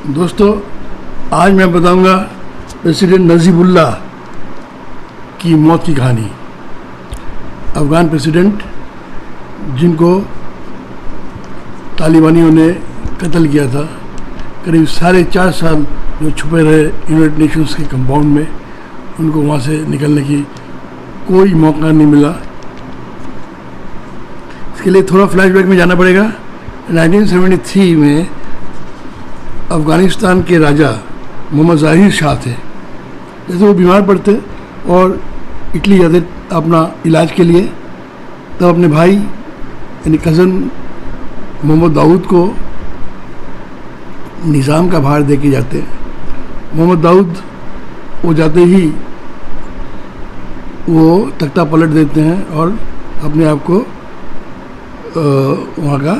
दोस्तों, आज मैं बताऊंगा प्रेसिडेंट नजीबुल्लाह की मौत की कहानी। अफ़गान प्रेसिडेंट जिनको तालिबानियों ने कत्ल किया था, करीब 4.5 साल जो छुपे रहे यूनाइटेड नेशंस के कंपाउंड में, उनको वहाँ से निकलने की कोई मौका नहीं मिला। इसके लिए थोड़ा फ्लैशबैक में जाना पड़ेगा। 1973 में अफ़गानिस्तान के राजा मोहम्मद ज़ाहिर शाह थे। जैसे वो बीमार पड़ते और इटली जाते अपना इलाज के लिए, तब अपने भाई यानी कज़न मोहम्मद दाऊद को निज़ाम का भार दे के जाते। मोहम्मद दाऊद वो जाते ही वो तख्ता पलट देते हैं और अपने आप को वहाँ का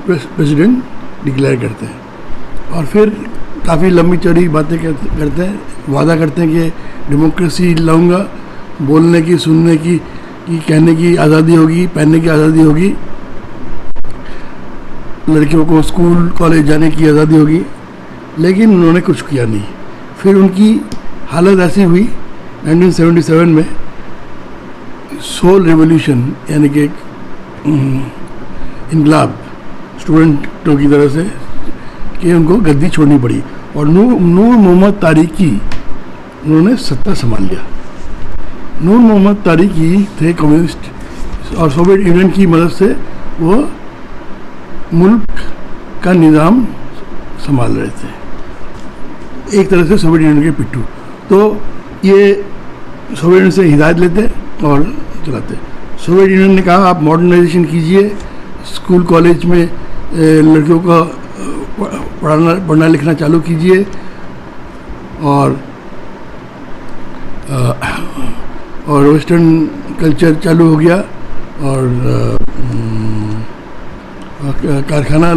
प्रेसिडेंट डिक्लेयर करते हैं। और फिर काफ़ी लंबी चौड़ी बातें करते हैं, वादा करते हैं कि डेमोक्रेसी लाऊंगा, बोलने की, सुनने की, कहने की आज़ादी होगी, पहनने की आज़ादी होगी, लड़कियों को स्कूल कॉलेज जाने की आज़ादी होगी। लेकिन उन्होंने कुछ किया नहीं। फिर उनकी हालत ऐसी हुई 1977 में, सोल रेवोल्यूशन यानी कि इनकलाब स्टूडेंटों की तरह से, कि उनको गद्दी छोड़नी पड़ी और नूर मोहम्मद तारिकी उन्होंने सत्ता संभाल लिया। नूर मोहम्मद तारिकी थे कम्युनिस्ट और सोवियत यूनियन की मदद से वो मुल्क का निज़ाम संभाल रहे थे, एक तरह से सोवियत यूनियन के पिट्ठू। तो ये सोवियत यूनियन से हिदायत लेते और चलाते। सोवियत यूनियन ने कहा आप मॉडर्नाइजेशन कीजिए, स्कूल कॉलेज में लड़कियों का पढ़ना लिखना चालू कीजिए और वेस्टर्न कल्चर चालू हो गया और कारखाना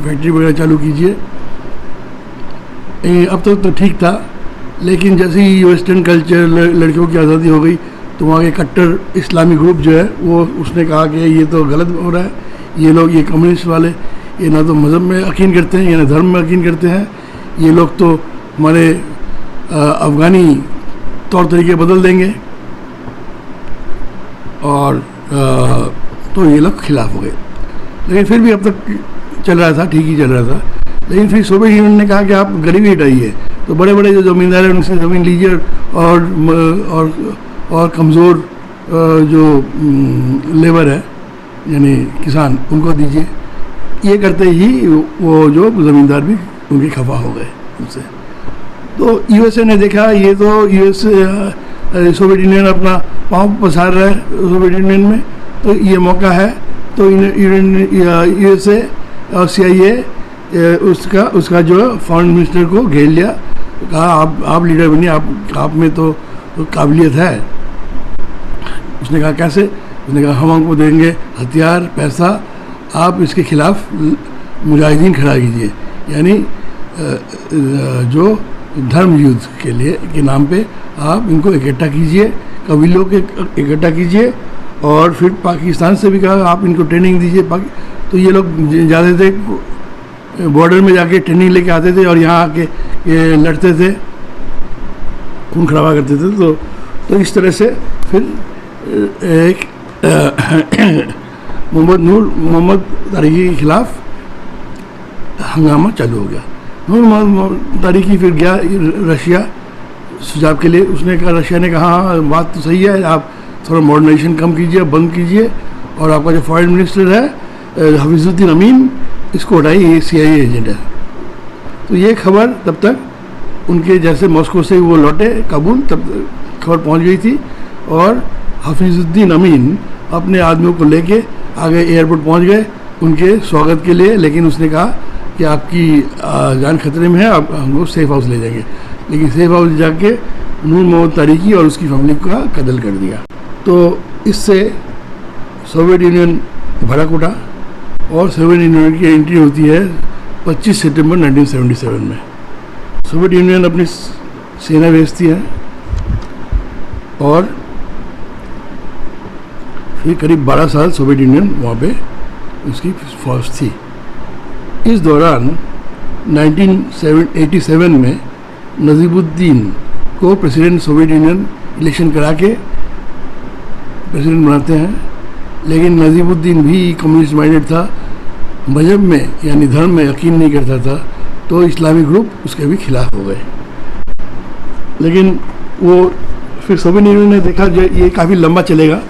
फैक्ट्री वगैरह चालू कीजिए। अब तक तो ठीक था, लेकिन जैसे ही वेस्टर्न कल्चर लड़कियों की आज़ादी हो गई तो वहाँ के कट्टर इस्लामी ग्रुप जो है वो उसने कहा कि ये तो गलत हो रहा है, ये लोग, ये कम्युनिस्ट वाले, ये ना तो मज़हब में यकीन करते हैं, या ना धर्म में यकीन करते हैं, ये लोग तो हमारे अफ़गानी तौर तरीके बदल देंगे। और तो ये लोग खिलाफ हो गए। लेकिन फिर भी अब तक चल रहा था, ठीक ही चल रहा था। लेकिन फिर सोवियत यूनियन ने कहा कि आप गरीबी हटाइए, तो बड़े बड़े जो ज़मींदार हैं उनसे ज़मीन लीजिए और कमज़ोर जो लेबर है यानी किसान, उनको दीजिए। ये करते ही वो जो ज़मींदार भी उनके खफा हो गए उनसे। तो यूएसए ने देखा ये तो सोवियत यूनियन अपना पाँव पसार रहा है सोवियत यूनियन में, तो ये मौका है। तो यूएसए और CIA उसका जो फॉरेन मिनिस्टर को घेर लिया, कहा आप लीडर बनिए, आप में तो काबिलियत है। उसने कहा कैसे? उसने कहा हम आपको देंगे हथियार, पैसा, आप इसके खिलाफ मुजाहिदीन खड़ा कीजिए, यानी जो धर्म युद्ध के लिए के नाम पे आप इनको इकट्ठा कीजिए, कबीलों के इकट्ठा कीजिए। और फिर पाकिस्तान से भी कहा आप इनको ट्रेनिंग दीजिए। तो ये लोग जाते थे, बॉर्डर में जाके ट्रेनिंग लेके आते थे और यहाँ आके ये लड़ते थे, खून खराबा करते थे। तो इस तरह से फिर एक मोहम्मद तारिकी के खिलाफ हंगामा चालू हो गया। नूर मोहम्मद तारिकी फिर गया रशिया सुझाव के लिए। उसने कहा, रशिया ने कहा हाँ बात तो सही है, आप थोड़ा मॉडर्नाइजेशन कम कीजिए, बंद कीजिए, और आपका जो फॉरेन मिनिस्टर है हफीजुद्दीन अमीन, इसको हटाइए, ये CIA एजेंट है। तो ये खबर तब तक उनके जैसे मॉस्को से वो लौटे काबुल, तब खबर पहुंच गई थी और हफीजुद्दीन अमीन अपने आदमियों को लेके आगे एयरपोर्ट पहुंच गए उनके स्वागत के लिए। लेकिन उसने कहा कि आपकी जान खतरे में है, आप हमको सेफ हाउस ले जाएंगे। लेकिन सेफ हाउस जाके नूर मोहम्मद तारिकी और उसकी फैमिली का कत्ल कर दिया। तो इससे सोवियत यूनियन भड़क उठा और सोवियत यूनियन की एंट्री होती है 25 सितंबर 1977 में। सोवियत यूनियन अपनी सेना भेजती है और फिर करीब 12 साल सोवियत यूनियन वहाँ पे उसकी फौज थी। इस दौरान 1987 में नजीबुद्दीन को प्रेसिडेंट सोवियत यूनियन इलेक्शन करा के प्रेसिडेंट बनाते हैं, लेकिन नजीबुद्दीन भी कम्युनिस्ट माइंडेड था, मजहब में यानी धर्म में यकीन नहीं करता था, तो इस्लामी ग्रुप उसके भी खिलाफ हो गए। लेकिन वो फिर सोवियत यूनियन ने देखा जो ये काफ़ी लंबा चलेगा।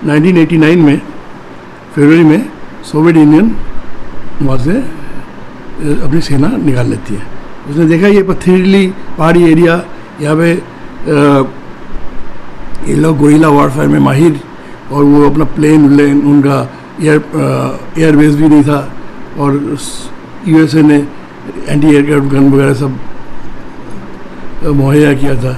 1989 में फरवरी में सोवियत यूनियन वहाँ से अपनी सेना निकाल लेती है। उसने देखा ये पथरीली पहाड़ी एरिया, यहाँ पे ये लोग गोरिल्ला वॉरफेयर में माहिर, और वो अपना प्लेन उनका एयरबेस भी नहीं था, और यूएसए ने एंटी एयरक्राफ्ट गन वगैरह सब मुहैया किया था।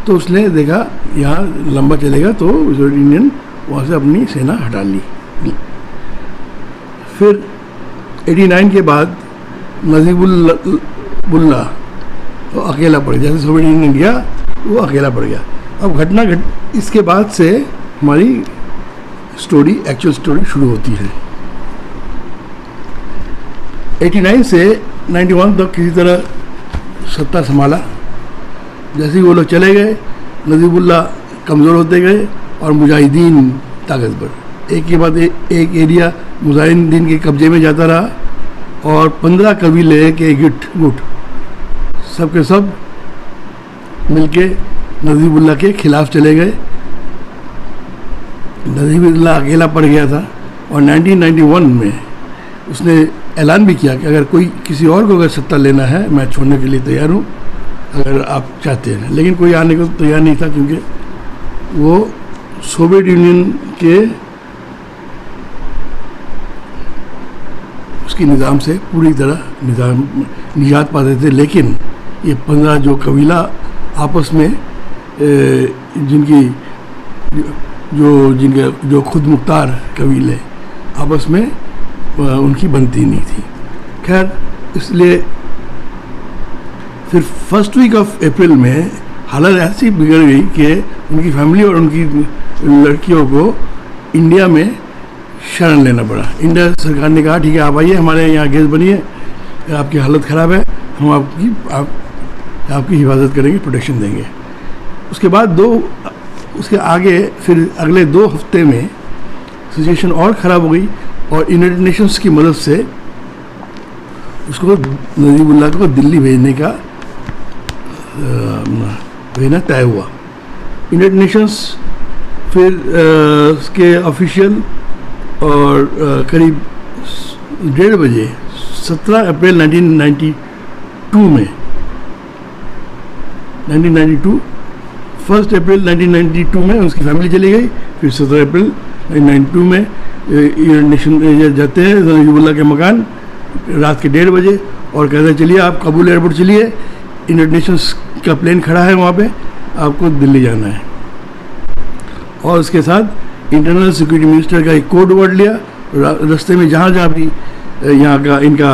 तो उसने देखा यहाँ लंबा चलेगा, तो सोवियत यूनियन वहाँ से अपनी सेना हटा ली। फिर 89 के बाद नजीबुल्ला तो अकेला पड़ गया, जैसे सोवियत यूनियन गया वो अकेला पड़ गया। अब इसके बाद से हमारी स्टोरी, एक्चुअल स्टोरी शुरू होती है। 89 से 91 तक किसी तरह सत्ता संभाला। जैसे ही वो लोग चले गए, नजीबुल्ला कमज़ोर होते गए और मुजाहिदीन ताकतवर, एक के बाद एक एरिया मुजाहिदीन के कब्जे में जाता रहा, और 15 कबीले के गुट सब के सब मिलके नजीबुल्ला के खिलाफ चले गए। नजीबुल्ला अकेला पड़ गया था, और 1991 में उसने ऐलान भी किया कि अगर कोई किसी और को अगर सत्ता लेना है, मैं छोड़ने के लिए तैयार हूँ अगर आप चाहते हैं। लेकिन कोई आने को तैयार नहीं था, क्योंकि वो सोवियत यूनियन के उसकी निज़ाम से पूरी तरह निजात पाते थे। लेकिन ये 15 जो कबीला आपस में जो खुद मुख्तार कबीले आपस में उनकी बनती नहीं थी। खैर, इसलिए फिर फर्स्ट वीक ऑफ अप्रैल में हालत ऐसी बिगड़ गई कि उनकी फैमिली और उनकी लड़कियों को इंडिया में शरण लेना पड़ा। इंडिया सरकार ने कहा ठीक है आप आइए, हमारे यहाँ गेस्ट बनिए, आपकी हालत ख़राब है, हम आपकी हिफाजत करेंगे, प्रोटेक्शन देंगे। उसके बाद उसके आगे फिर अगले 2 हफ्ते में सिचुएशन और ख़राब हो गई, और यूनाइटेड नेशंस की मदद से उसको नजीबुल्ला को दिल्ली भेजने का तय हुआ। यूनाइटेड नेशंस फिर उसके ऑफिशियल और करीब 1:30 बजे 17 अप्रैल 1992 में 1 अप्रैल 1992 में उसकी फैमिली चली गई। फिर 17 अप्रैल 1992 में यूनाइटेड नेशन जाते हैं नजीबुल्ला के मकान रात के 1:30 बजे, और कहते हैं चलिए आप काबुल एयरपोर्ट चलिए, यूनाइटेड नेशंस का प्लेन खड़ा है वहाँ पे, आपको दिल्ली जाना है। और उसके साथ इंटरनल सिक्योरिटी मिनिस्टर का एक कोड वर्ड लिया। रास्ते में जहाँ जहाँ भी यहाँ का इनका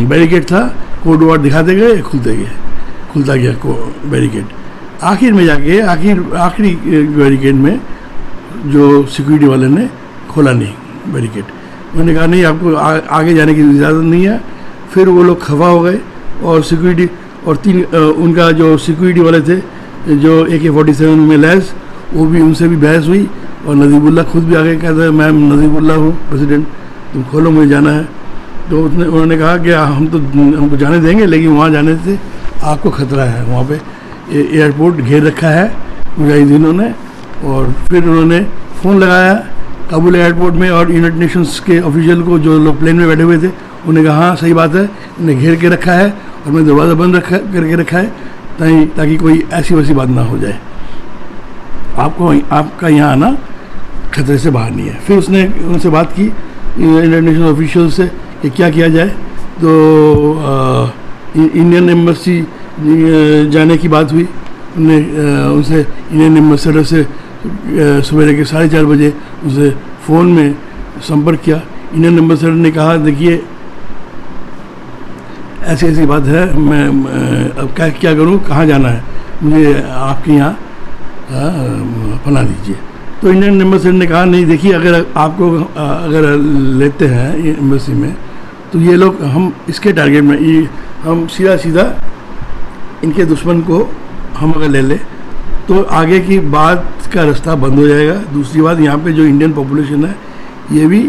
बैरिकेड था, कोड वर्ड दिखाते गए, खुलता गया बैरिकेड। आखिर में जाके आखिरी बैरिकेड में जो सिक्योरिटी वाले ने खोला नहीं बैरिकेड, उन्होंने कहा नहीं आपको आगे जाने की इजाज़त नहीं है। फिर वो लोग खफा हो गए, और सिक्योरिटी और 3 उनका जो सिक्योरिटी वाले थे जो AK-47 में लैस, वो भी उनसे भी बहस हुई, और नजीबुल्ला खुद भी आगे कहता है मैं नजीबुल्ला हूँ प्रेसिडेंट, तुम खोलो मुझे जाना है। तो उन्होंने कहा कि हमको जाने देंगे, लेकिन वहाँ जाने से आपको ख़तरा है, वहाँ पे एयरपोर्ट घेर रखा है मुजाहिदीनों ने। और फिर उन्होंने फ़ोन लगाया काबुल एयरपोर्ट में, और यूनाइटेड नेशंस के ऑफिशियल को जो लोग प्लेन में बैठे हुए थे, उन्होंने कहा हाँ सही बात है, उन्हें घेर के रखा है और मैं दरवाज़ा बंद करके रखा है ताकि कोई ऐसी वैसी बात ना हो जाए, आपका यहाँ आना खतरे से बाहर नहीं है। फिर उसने उनसे बात की इंटरनेशनल ऑफिशियल से कि क्या किया जाए। तो इंडियन एम्बेसी जाने की बात हुई। उनसे इंडियन एम्बेसडर से सवेरे के 4:30 बजे उसे फ़ोन में संपर्क किया। इंडियन एम्बेसडर ने कहा देखिए ऐसी ऐसी बात है, मैं अब क्या करूं, कहाँ जाना है, मुझे आपके यहाँ पना दीजिए। तो इंडियन एम्बेसडर ने कहा नहीं देखिए, अगर आपको अगर लेते हैं एम्बेसी में तो ये लोग हम इसके टारगेट में ये हम सीधा सीधा इनके दुश्मन को हम अगर ले लें तो आगे की बात का रास्ता बंद हो जाएगा। दूसरी बात, यहाँ पे जो इंडियन पॉपुलेशन है ये भी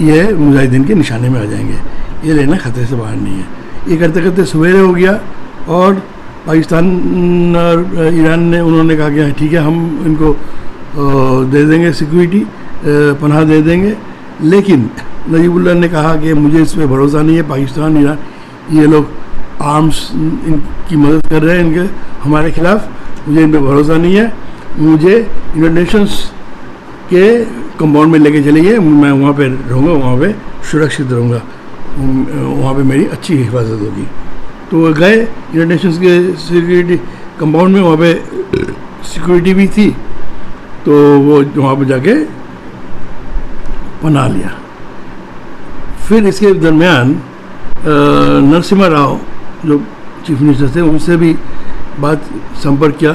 ये मुजाहिदीन के निशाने में आ जाएंगे। ये लेना खतरे से बाहर नहीं है। ये करते करते सवेरे हो गया और पाकिस्तान और ईरान ने उन्होंने कहा कि ठीक है हम इनको दे देंगे सिक्योरिटी, पनाह दे देंगे, लेकिन नजीबुल्लाह ने कहा कि मुझे इस पर भरोसा नहीं है। पाकिस्तान ईरान ये लोग आर्म्स इनकी मदद कर रहे हैं इनके हमारे खिलाफ, मुझे इन पर भरोसा नहीं है। मुझे यूनाइटेड नेशंस के कंपाउंड में लेके चलिए, मैं वहाँ पे रहूँगा, वहाँ पे सुरक्षित रहूँगा, वहाँ पे मेरी अच्छी हिफाजत होगी। तो वो गए यूनाइटेड नेशंस के सिक्योरिटी कंपाउंड में, वहाँ पे सिक्योरिटी भी थी, तो वो वहाँ पे जाके पनाह लिया। फिर इसके दरमियान नरसिम्हा राव जो चीफ मिनिस्टर थे उनसे भी बात संपर्क किया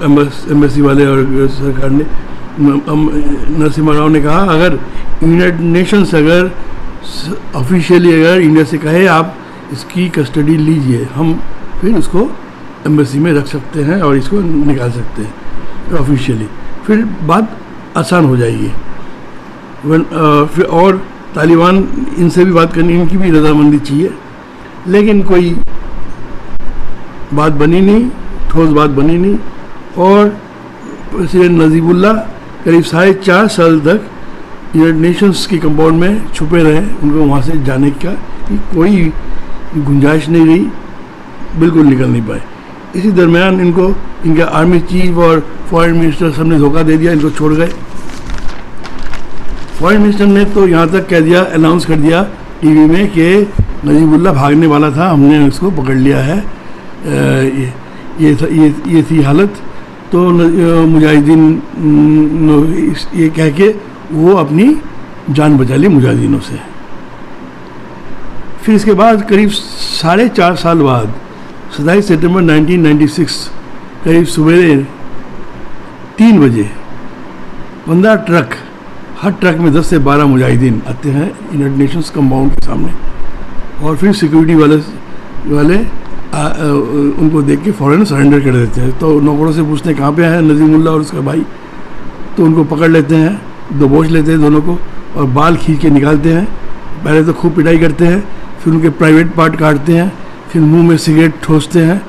एम्बेसी वाले और सरकार ने। नरसिम्हा राव ने कहा अगर यूनाइटेड नेशंस अगर ऑफिशियली अगर इंडिया से कहे आप इसकी कस्टडी लीजिए, हम फिर उसको एम्बेसी में रख सकते हैं और इसको निकाल सकते हैं ऑफिशियली, फिर बात आसान हो जाएगी। फिर और तालिबान इनसे भी बात करनी, इनकी भी रजामंदी चाहिए, लेकिन कोई बात बनी नहीं, ठोस बात बनी नहीं। और प्रेसिडेंट नजीबुल्लाह करीब 4.5 साल तक यूनाइटेड नेशंस के कंपाउंड में छुपे रहे। उनको वहाँ से जाने का कोई गुंजाइश नहीं रही, बिल्कुल निकल नहीं पाए। इसी दरमियान इनको इनके आर्मी चीफ और फॉरेन मिनिस्टर सबने धोखा दे दिया, इनको छोड़ गए। फॉरेन मिनिस्टर ने तो यहाँ तक कह दिया, अनाउंस कर दिया टीवी में कि नजीबुल्लाह भागने वाला था, हमने उसको पकड़ लिया है। ये थी हालत। तो मुजाहिदीन ये कह के वो अपनी जान बचा ली मुजाहिदीनों से। फिर इसके बाद करीब 4.5 साल बाद 27 सितंबर 1996 करीब सवेरे 3 बजे 15 ट्रक, हर ट्रक में 10 से 12 मुजाहिदीन आते हैं यूनाइटेड नेशंस कंपाउंड के सामने, और फिर सिक्योरिटी वाले उनको देख के फ़ौरन सरेंडर कर देते हैं। तो नौकरों से पूछते हैं कहाँ पे है नजीमुल्लाह और उसका भाई, तो उनको पकड़ लेते हैं, दबोच लेते हैं दोनों को और बाल खींच के निकालते हैं। पहले तो खूब पिटाई करते हैं, फिर उनके प्राइवेट पार्ट काटते हैं, फिर मुंह में सिगरेट ठोसते हैं,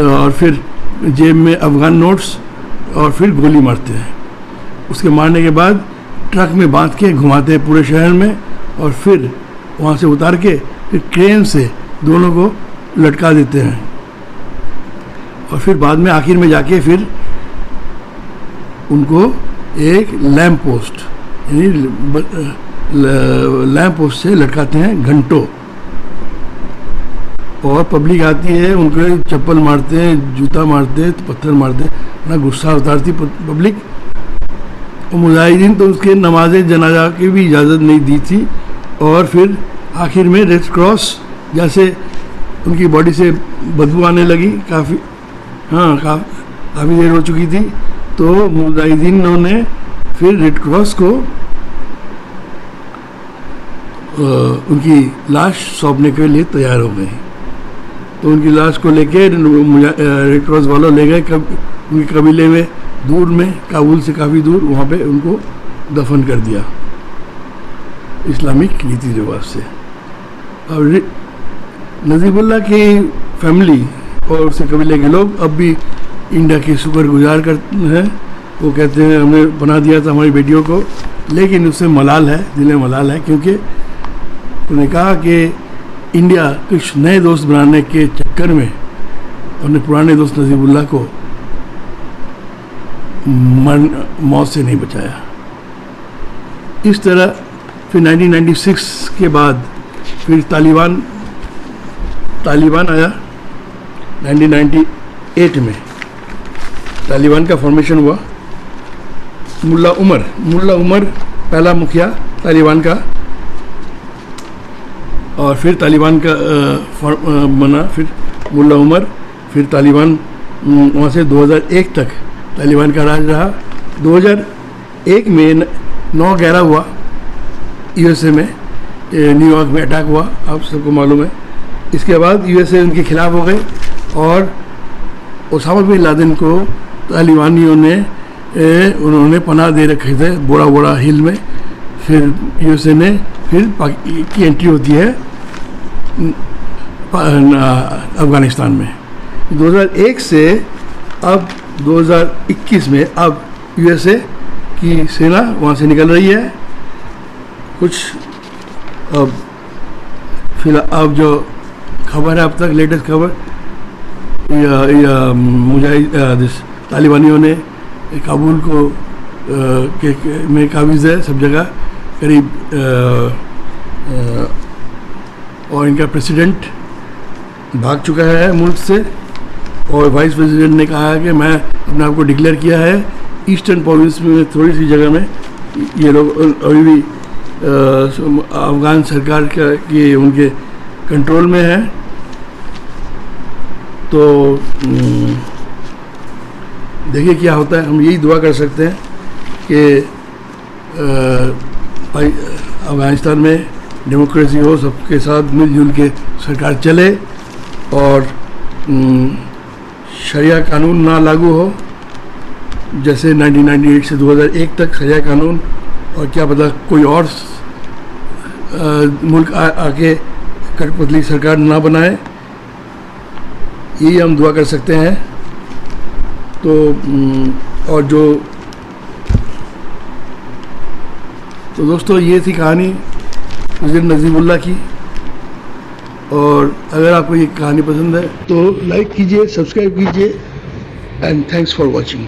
और फिर जेब में अफगान नोट्स, और फिर गोली मारते हैं। उसके मारने के बाद ट्रक में बांध के घुमाते हैं पूरे शहर में, और फिर वहाँ से उतार के फिर क्रेन से दोनों को लटका देते हैं। और फिर बाद में आखिर में जाके फिर उनको एक लैंप पोस्ट यानी लैंप पोस्ट से लटकाते हैं घंटों, और पब्लिक आती है, उनको चप्पल मारते हैं, जूता मारते हैं, पत्थर मारते हैं, ना गुस्सा उतारती पब्लिक। और मुजाहिदीन तो उसके नमाज जनाजा की भी इजाज़त नहीं दी थी। और फिर आखिर में रेड क्रॉस, जैसे उनकी बॉडी से बदबू आने लगी, काफ़ी देर हो चुकी थी, तो मुजाहिदीनों ने फिर रेड क्रॉस को उनकी लाश सौंपने के लिए तैयार हो गए। तो उनकी लाश को लेके रेड क्रॉस वालों ले गए उनके कबीले में, दूर में, काबुल से काफ़ी दूर, वहाँ पे उनको दफन कर दिया इस्लामिक रीति रिवाज से। और नजीबुल्लाह की फैमिली और उसके कबीले के लोग अब भी इंडिया के शुक्रगुजार करते हैं। वो कहते हैं हमने बना दिया था हमारी बेटियों को, लेकिन उससे मलाल है, दिल में मलाल है, क्योंकि उन्होंने कहा कि इंडिया कुछ नए दोस्त बनाने के चक्कर में अपने पुराने दोस्त नजीबुल्लाह को मौत से नहीं बचाया। इस तरह फिर 1996 के बाद फिर तालिबान आया। 1998 में तालिबान का फॉर्मेशन हुआ। मुल्ला उमर पहला मुखिया तालिबान का, और फिर तालिबान का बना, फिर मुल्ला उमर, फिर तालिबान वहाँ से 2001 तक तालिबान का राज रहा। 2001 में 9/11 हुआ। यूएसए में न्यूयॉर्क में अटैक हुआ, आप सबको मालूम है। इसके बाद यूएसए उनके खिलाफ हो गए और ओसामा बिन लादेन को तालिबानियों ने उन्होंने पनाह दे रखे थे बोरा बोरा हिल में। फिर यूएसए ने फिर की एंट्री होती है अफ़गानिस्तान में। 2001 से अब 2021 में अब यूएसए की सेना वहाँ से निकल रही है। कुछ अब फिलहाल अब जो खबर है, अब तक लेटेस्ट खबर, तालिबानियों ने काबुल को में काबिज है सब जगह करीब, और इनका प्रेसिडेंट भाग चुका है मुल्क से, और वाइस प्रेसिडेंट ने कहा है कि मैं अपने आप को डिक्लेयर किया है। ईस्टर्न प्रोविंस में थोड़ी सी जगह में ये लोग अभी भी अफगान सरकार के उनके कंट्रोल में है। तो देखिए क्या होता है। हम यही दुआ कर सकते हैं कि अफगानिस्तान में डेमोक्रेसी हो, सबके साथ मिलजुल के सरकार चले और शरिया कानून ना लागू हो जैसे 1998 से 2001 तक शरिया कानून, और क्या पता कोई और मुल्क आके कठपुतली सरकार ना बनाए, यही हम दुआ कर सकते हैं। तो और तो दोस्तों ये थी कहानी प्रेसिडेंट नजीबुल्लाह की, और अगर आपको ये कहानी पसंद है तो लाइक कीजिए, सब्सक्राइब कीजिए, एंड थैंक्स फॉर वॉचिंग।